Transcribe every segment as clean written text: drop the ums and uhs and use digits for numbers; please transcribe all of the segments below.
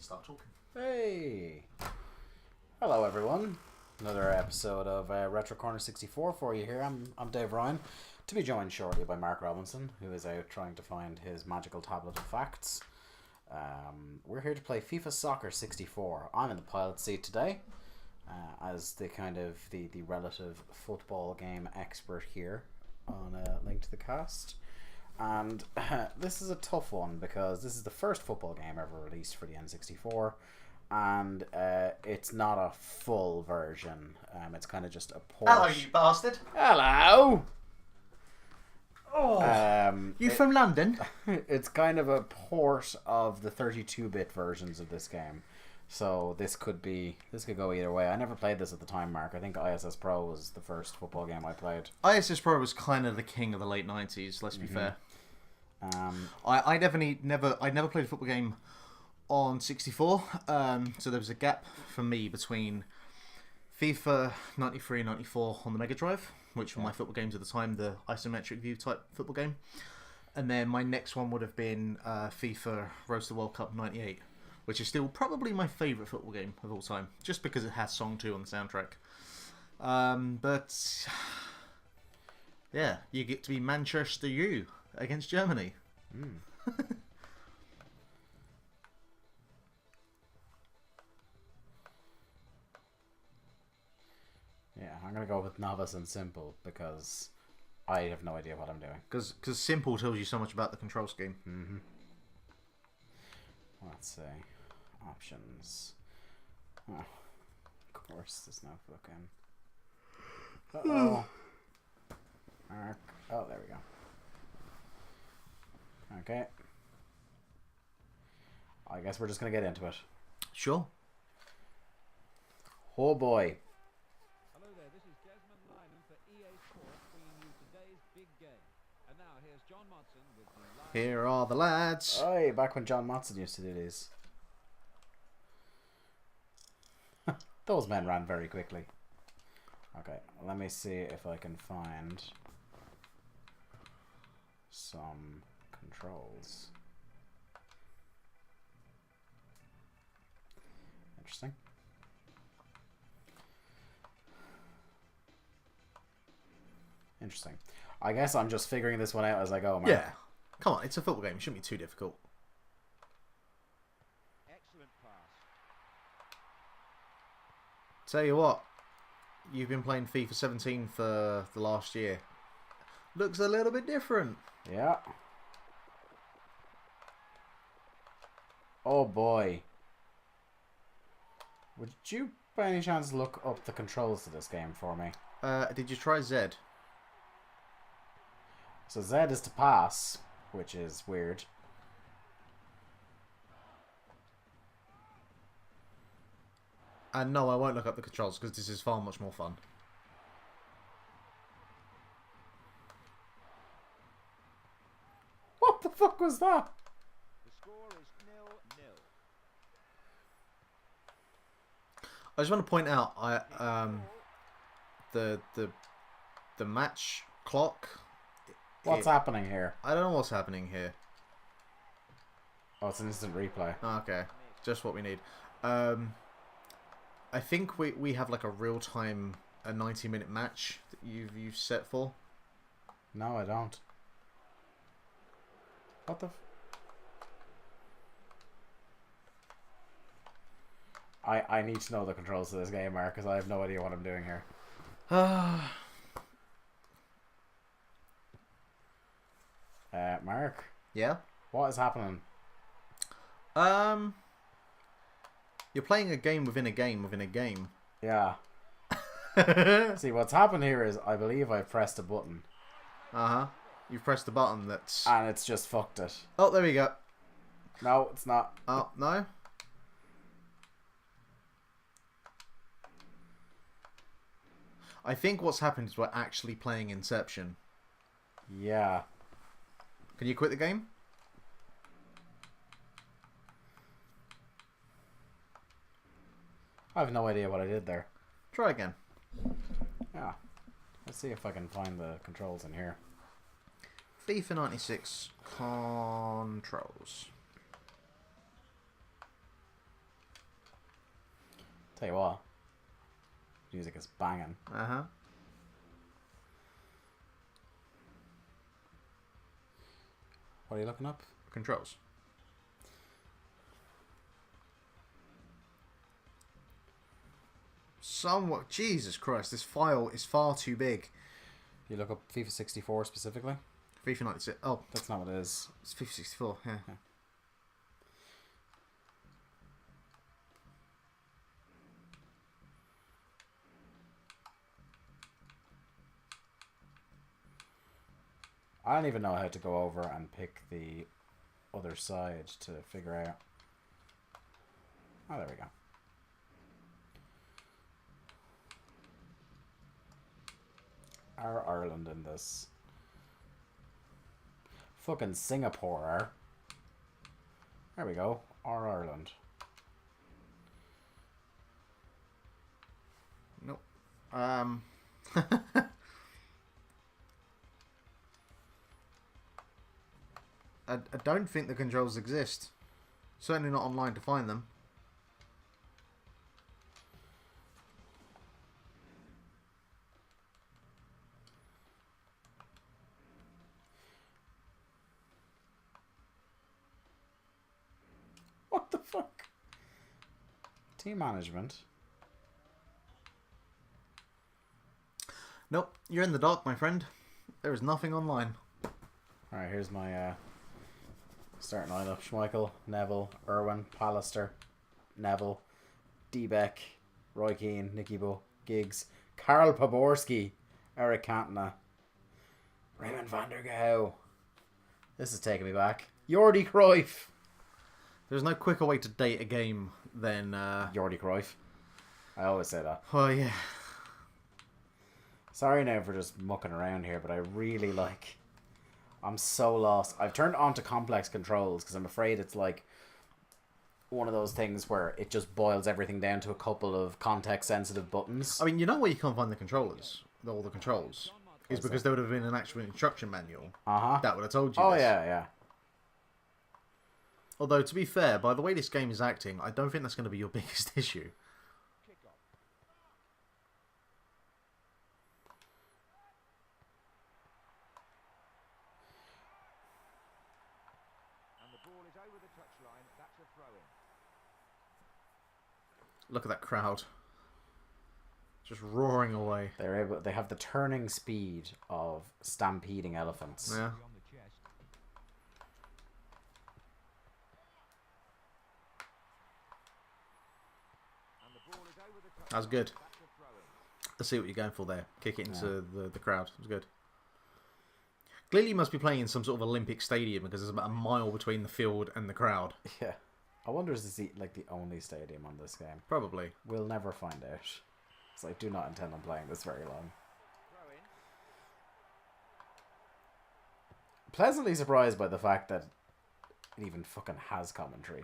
start talking. Hey! Hello everyone. Another episode of Retro Corner 64 for you here. I'm Dave Ryan, to be joined shortly by Mark Robinson, who is out trying to find his magical tablet of facts. We're here to play FIFA Soccer 64. I'm in the pilot seat today, as the relative football game expert here on Link to the Cast. And this is a tough one because this is the first football game ever released for the N64, and it's not a full version. It's kind of just a port. Hello, you bastard! Hello! Oh, you from London? It's kind of a port of the 32-bit versions of this game. So this could go either way. I never played this at the time, Mark. I think ISS Pro was the first football game I played. ISS Pro was kind of the king of the late 90s, let's be fair. I never played a football game on 64, so there was a gap for me between FIFA 93 and 94 on the Mega Drive, which were my football games at the time, the isometric view type football game. And then my next one would have been FIFA Road to the World Cup 98, which is still probably my favourite football game of all time, just because it has Song 2 on the soundtrack. But yeah, you get to be Manchester U against Germany. Yeah, I'm going to go with novice and simple because I have no idea what I'm doing. Because simple tells you so much about the control scheme. Let's see. Options. Oh, of course, there's no fucking... Uh-oh. Mark. Oh, there we go. Okay. I guess we're just going to get into it. Sure. Oh boy. Hello there, this is Desmond Lyman for EA Sports bringing you today's big game. And now here's John Motson with the live... Here are the lads. Hey, back when John Motson used to do these. Those men ran very quickly. Okay, let me see if I can find some controls. Interesting. Interesting. I guess I'm just figuring this one out as I go, Mark. Yeah. Come on, it's a football game. It shouldn't be too difficult. Excellent pass. Tell you what, you've been playing FIFA 17 for the last year. Looks a little bit different. Yeah. Oh boy. Would you by any chance look up the controls to this game for me? Did you try Z? So Z is to pass, which is weird. And no, I won't look up the controls because this is far much more fun. What the fuck was that? The score is 0-0. I just want to point out, the match clock. What's happening here? I don't know what's happening here. Oh, it's an instant replay. Okay, just what we need. I think we have like a real time, a 90-minute match that you've set for. No, I don't. What the? I need to know the controls to this game, Mark, because I have no idea what I'm doing here. Mark, Yeah. what is happening? You're playing a game within a game within a game. Yeah. See, what's happened here is I believe I pressed a button. You've pressed the button that's... And it's just fucked it. Oh, there we go. No, it's not. Oh, no? I think what's happened is we're actually playing Inception. Yeah. Can you quit the game? I have no idea what I did there. Try again. Yeah. Let's see if I can find the controls in here. FIFA 96 controls. Tell you what, music is banging. Uh-huh. What are you looking up? Controls. Somewhat. Jesus Christ, this file is far too big. You look up FIFA 64 specifically? FIFA 96. Oh, That's not what it is. it's FIFA 64. Yeah. I don't even know how to go over and pick the other side to figure out. Oh, there we go. Are Ireland in this? Fucking Singapore are. There we go. Are Ireland. Nope. I don't think the controls exist. Certainly not online to find them. What the fuck? Team management. Nope, you're in the dark, my friend. There is nothing online. Alright, here's my starting lineup. Schmeichel, Neville, Irwin, Pallister, Neville, Debeck, Roy Keane, Nicky Bo, Giggs, Karl Poborski, Eric Cantona, Raymond van der Gouw. This is taking me back. Jordi Cruyff. There's no quicker way to date a game than... Jordi Cruyff. I always say that. Oh, yeah. Sorry now for just mucking around here, but I really like... I'm so lost. I've turned on to complex controls because I'm afraid it's like one of those things where it just boils everything down to a couple of context-sensitive buttons. I mean, you know where you can't find the controllers, all the controls, is because there would have been an actual instruction manual. Uh-huh. That would have told you Oh, this. yeah. Although, to be fair, by the way this game is acting, I don't think that's going to be your biggest issue. And the ball is over the touchline. That's a throw-in. Look at that crowd. Just roaring away. They have the turning speed of stampeding elephants. Yeah. On the chest. And the ball is over the touchline. That's good. That's a throw-in. Let's see what you're going for there. Kick it into the crowd. It was good. Clearly you must be playing in some sort of Olympic stadium because there's about a mile between the field and the crowd. Yeah. I wonder is this the only stadium on this game? Probably. We'll never find out. So I do not intend on playing this very long. Throw-in. Pleasantly surprised by the fact that it even fucking has commentary.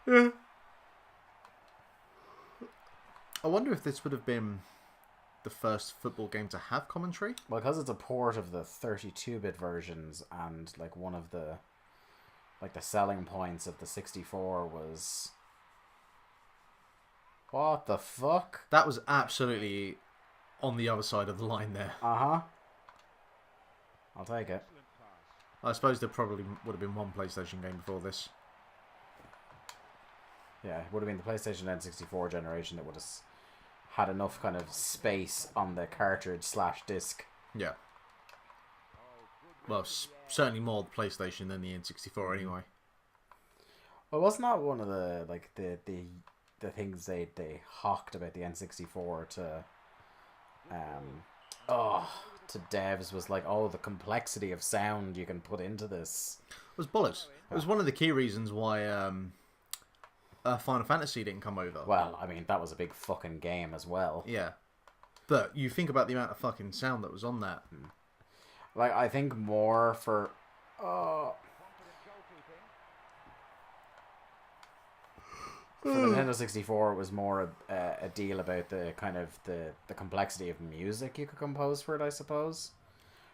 Yeah. I wonder if this would have been the first football game to have commentary. Well, because it's a port of the 32-bit versions, and like one of the the selling points of the 64 was... What the fuck? That was absolutely on the other side of the line there. Uh-huh. I'll take it. Excellent pass. I suppose there probably would have been one PlayStation game before this. Yeah, it would have been the PlayStation N64 generation that would have had enough kind of space on the cartridge / disc. Yeah. Well, certainly more the PlayStation than the N64 anyway. Well, wasn't that one of the the things they hawked about the N64 to to devs was like, oh, the complexity of sound you can put into this. It was bollocks. It was one of the key reasons why Final Fantasy didn't come over. Well, I mean, that was a big fucking game as well. Yeah. But you think about the amount of fucking sound that was on that. Like, I think more for... For the Nintendo 64, it was more a deal about the kind of the complexity of music you could compose for it, I suppose.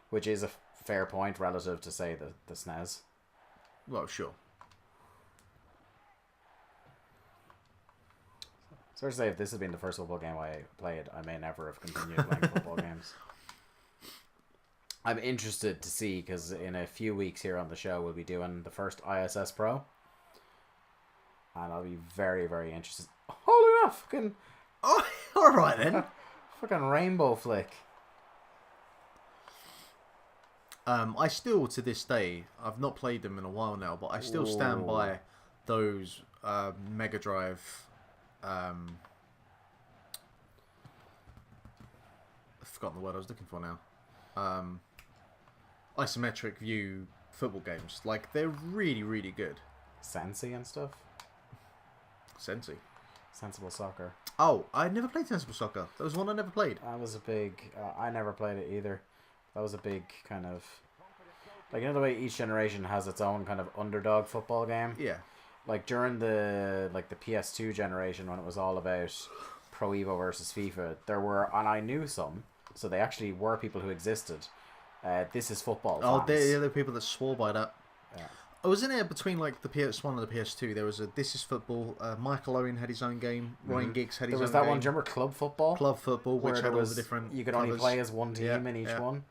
Which is a fair point relative to, say, the SNES. Well, sure. So to say, if this had been the first football game I played, I may never have continued playing football games. I'm interested to see, because in a few weeks here on the show, we'll be doing the first ISS Pro. And I'll be very, very interested. Holy enough! Fucking... Oh, alright then. Fucking rainbow flick. I still, to this day, I've not played them in a while now, but I still stand by those Mega Drive... I've forgotten the word I was looking for now. Isometric view football games. Like, they're really, really good. Sensi and stuff? Sensi. Sensible Soccer. Oh, I never played Sensible Soccer. That was one I never played. That was a big... I never played it either. That was a big kind of... Like, you know the way each generation has its own kind of underdog football game? Yeah. Like, during the PS2 generation, when it was all about Pro Evo versus FIFA, there were... And I knew some, so they actually were people who existed. This is football fans. Oh, they're the other people that swore by that. Yeah. I was in there between like the PS1 and the PS2. There was a This Is Football. Michael Owen had his own game. Ryan Giggs had his own game. There was that one, do you remember Club Football? Club Football, which had all the different You could covers. only play as one team in each one.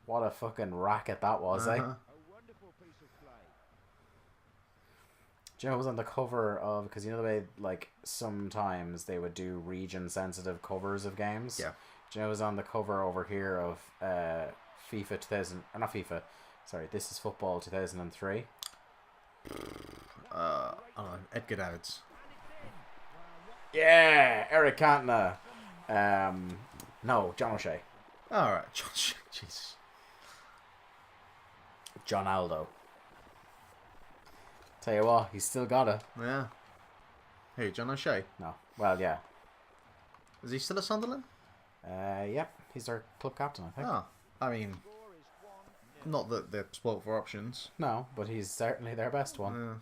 What a fucking racket that was, eh? Do you know it was on the cover of... Because you know the way, like, sometimes they would do region-sensitive covers of games? Yeah. Do you know it was on the cover over here of FIFA 2000... Or not FIFA. Sorry, This Is Football 2003. I don't know, Edgar Davids. Yeah! Eric Cantona. No, John O'Shea. Alright, Jesus. John Aldo. Tell you what, he's still got it. Yeah. Who, John O'Shea? No. Well, yeah. Is he still at Sunderland? Yep. He's our club captain, I think. Oh, I mean, not that they're spoilt for options. No, but he's certainly their best one. Yeah.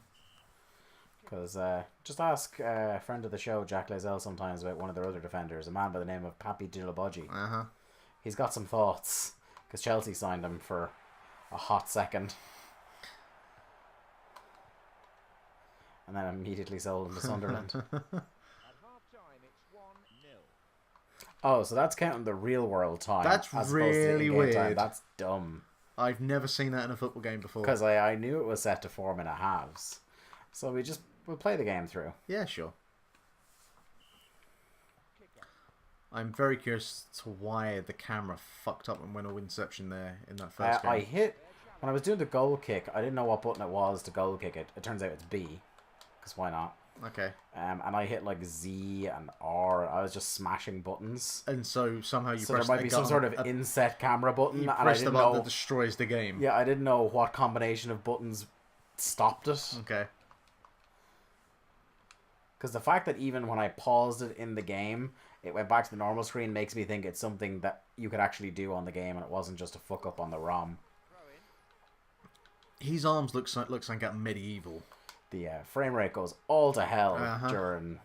Because just ask a friend of the show, Jack Lazell, sometimes about one of their other defenders, a man by the name of Papi Djilobodji. Uh-huh. He's got some thoughts, because Chelsea signed him for a hot second. And then immediately sold him to Sunderland. Oh, so that's counting the real world time. That's as really opposed to weird. time. That's dumb. I've never seen that in a football game before. Because I knew it was set to 4 minute halves. So we'll play the game through. Yeah, sure. I'm very curious to why the camera fucked up and went all Inception there in that first game. I hit... When I was doing the goal kick, I didn't know what button it was to goal kick it. It turns out it's B. Because why not? Okay. And I hit like Z and R. I was just smashing buttons. And so somehow you So pressed there might be some sort of inset camera button. You And I pressed the didn't button know... that destroys the game. Yeah, I didn't know what combination of buttons stopped it. Okay. Because the fact that even when I paused it in the game, it went back to the normal screen makes me think it's something that you could actually do on the game and it wasn't just a fuck up on the ROM. His arms look like medieval. The frame rate goes all to hell during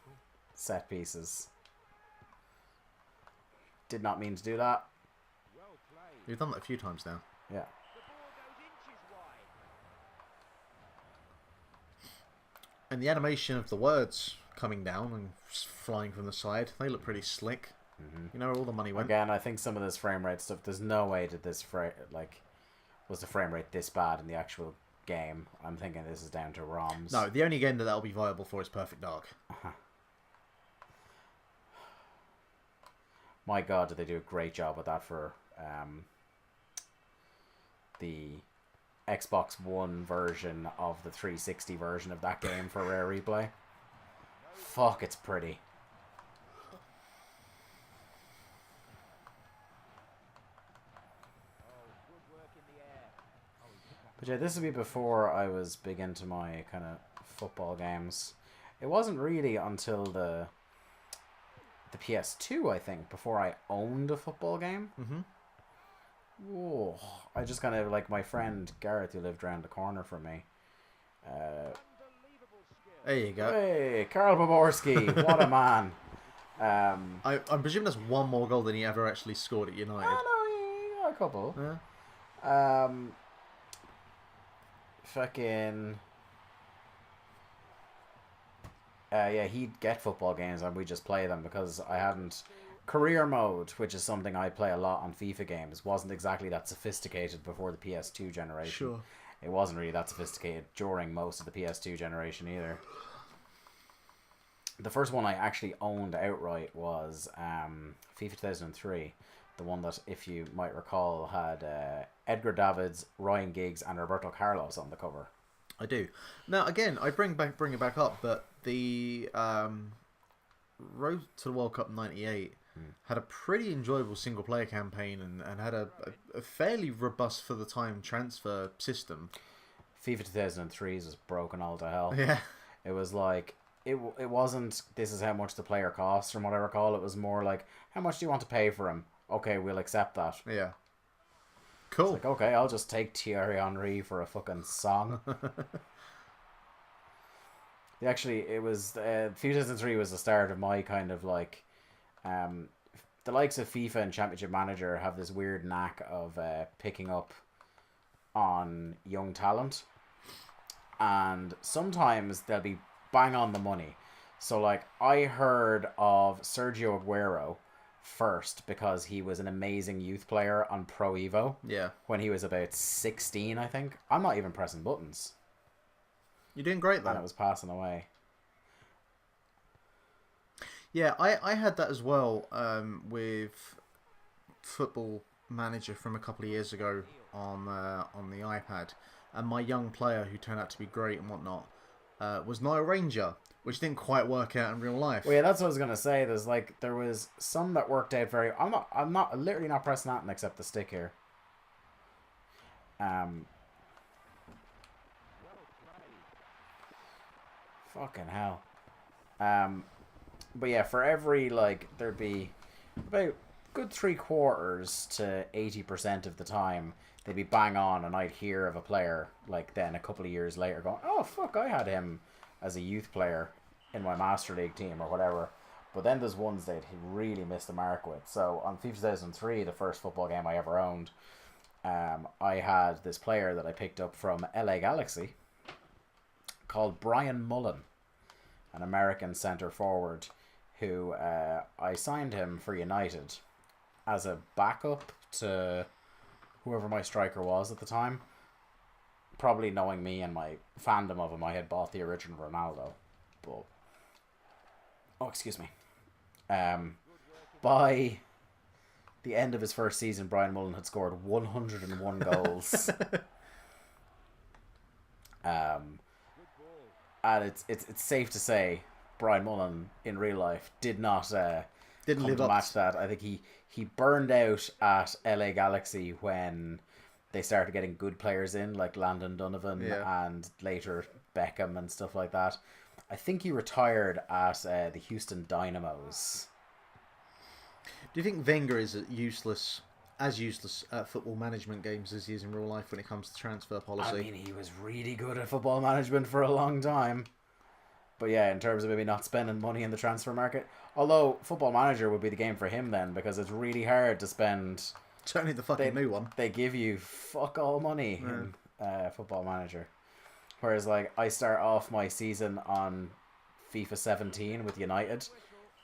set pieces. Did not mean to do that. You've done that a few times now. Yeah. And the animation of the words coming down and flying from the side, they look pretty slick. Mm-hmm. You know where all the money went. Again, I think some of this frame rate stuff, there's no way that this was the frame rate this bad in the actual game. I'm thinking this is down to ROMs. No, the only game that'll be viable for is Perfect Dark. My God, did they do a great job with that for the Xbox One version of the 360 version of that game for Rare Replay. Fuck, it's pretty. But yeah, this would be before I was big into my kind of football games. It wasn't really until the PS2, I think, before I owned a football game. Mm-hmm. Whoa. I just kind of, like, my friend Gareth, who lived around the corner from me. There you go. Hey, Karl Boborski, what a man. I'm presuming that's one more goal than he ever actually scored at United. Oh, no, he got a couple. Yeah. Fucking... Yeah, he'd get football games and we just play them because I hadn't. Career mode, which is something I play a lot on FIFA games, wasn't exactly that sophisticated before the PS2 generation. Sure. It wasn't really that sophisticated during most of the PS2 generation either. The first one I actually owned outright was FIFA 2003. The one that, if you might recall, had Edgar Davids, Ryan Giggs, and Roberto Carlos on the cover. I do. Now, again, I bring it back up, but the Road to the World Cup '98 had a pretty enjoyable single player campaign and had a fairly robust for the time transfer system. FIFA 2003's was broken all to hell. Yeah. It was like, it wasn't, this is how much the player costs, from what I recall. It was more like, how much do you want to pay for him? Okay, we'll accept that. Yeah. Cool. It's like, okay, I'll just take Thierry Henry for a fucking song. Actually, it was, FIFA 2003 was the start of my kind of like, the likes of FIFA and Championship Manager have this weird knack of picking up on young talent. And sometimes they'll be bang on the money. So, like, I heard of Sergio Aguero first because he was an amazing youth player on Pro Evo. Yeah. When he was about 16, I think. I'm not even pressing buttons. You're doing great, though. And it was passing away. Yeah, I had that as well with Football Manager from a couple of years ago on the iPad. And my young player, who turned out to be great and whatnot, was Nile Ranger, which didn't quite work out in real life. Well, yeah, that's what I was gonna say. There was some that worked out very. I'm literally not pressing that except the stick here. Fucking hell. But yeah, for every, like, there'd be about good 3/4 to 80% of the time they'd be bang on, and I'd hear of a player, like, then a couple of years later going, oh fuck, I had him as a youth player in my Master League team or whatever. But then there's ones that he really missed the mark with. So on FIFA 2003, the first football game I ever owned, I had this player that I picked up from LA Galaxy called Brian Mullen, an American centre forward who I signed him for United as a backup to whoever my striker was at the time. Probably knowing me and my fandom of him, I had bought the original Ronaldo. But, oh, excuse me. By the end of his first season, Brian Mullen had scored 101 goals. And it's safe to say Brian Mullen in real life didn't live up to match that. I think he burned out at LA Galaxy when they started getting good players in, like Landon Donovan and later Beckham and stuff like that. I think he retired at the Houston Dynamos. Do you think Wenger is useless at football management games as he is in real life when it comes to transfer policy? I mean, he was really good at football management for a long time. But yeah, in terms of maybe not spending money in the transfer market. Although, Football Manager would be the game for him then, because it's really hard to spend... Certainly the fucking new one. They give you fuck all money in Football Manager. Whereas, like, I start off my season on FIFA 17 with United,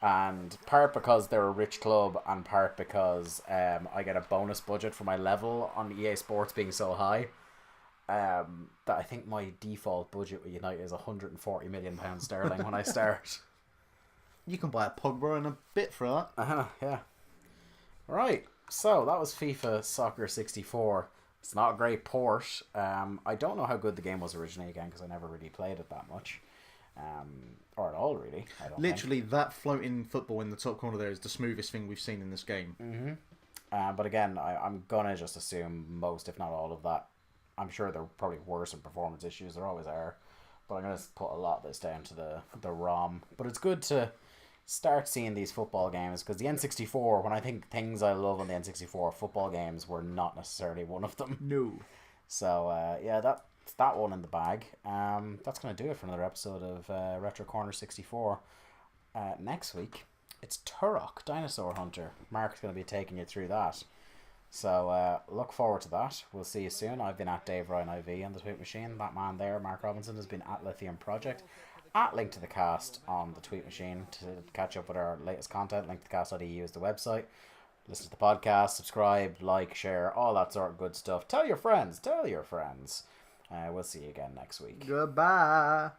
and part because they're a rich club, and part because I get a bonus budget for my level on EA Sports being so high. That I think my default budget with United is £140 million sterling when I start. You can buy a Pogba and a bit for that. Yeah. Right, so that was FIFA Soccer 64. It's not a great port. I don't know how good the game was originally, again, because I never really played it that much. Or at all, really. I don't Literally, that floating football in the top corner there is the smoothest thing we've seen in this game. Mm-hmm. But again, I'm going to just assume most, if not all of that. I'm sure there probably were some performance issues. There always are. But I'm going to put a lot of this down to the ROM. But it's good to start seeing these football games, because the N64, when I think things I love on the N64, football games were not necessarily one of them. No. So, yeah, that's that one in the bag. That's going to do it for another episode of Retro Corner 64. Next week, it's Turok, Dinosaur Hunter. Mark's going to be taking you through that. So, look forward to that. We'll see you soon. I've been at Dave Ryan IV on the Tweet Machine. That man there, Mark Robinson, has been at Lithium Project. at linktothecast on the tweet machine to catch up with our latest content. Linktothecast.eu is the website. Listen to the podcast, subscribe, like, share, all that sort of good stuff. Tell your friends. We'll see you again next week. Goodbye.